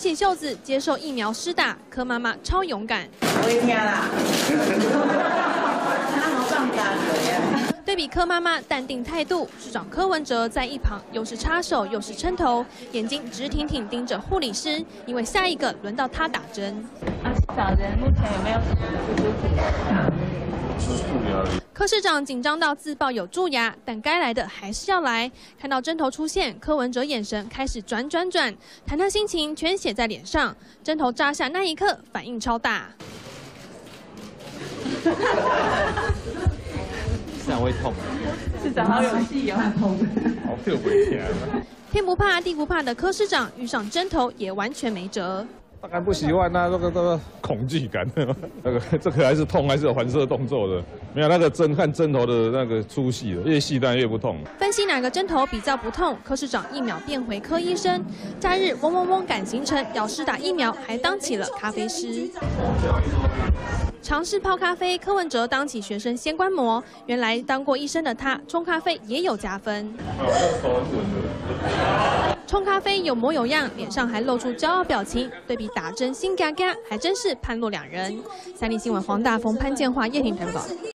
起袖子接受疫苗施打，柯妈妈超勇敢。我会听啦。对比柯妈妈淡定态度，市长柯文哲在一旁又是插手又是撑头，眼睛直挺挺盯着护理师，因为下一个轮到他打针。小人目前有没有什么不舒服？柯市长紧张到自曝有蛀牙，但该来的还是要来。看到针头出现，柯文哲眼神开始转，忐忑心情全写在脸上。针头扎下那一刻，反应超大。这样会痛。市长好有戏哦，好有危险。天不怕地不怕的柯市长遇上针头也完全没辙。当然不喜欢啊，这个恐惧感，这个还是痛，还是有反射动作的。没有那个针和针头的那个粗细的，越细当然越不痛。分析哪个针头比较不痛，柯市长一秒变回柯医生。假日嗡赶行程，要施打疫苗，还当起了咖啡师。尝试泡咖啡，柯文哲当起学生先观摩。原来当过医生的他，冲咖啡也有加分。冲咖啡有模有样，脸上还露出骄傲表情。对比打针心嘎嘎，还真是判若两人。三立新闻黄大峰、潘建华、叶婷台报道。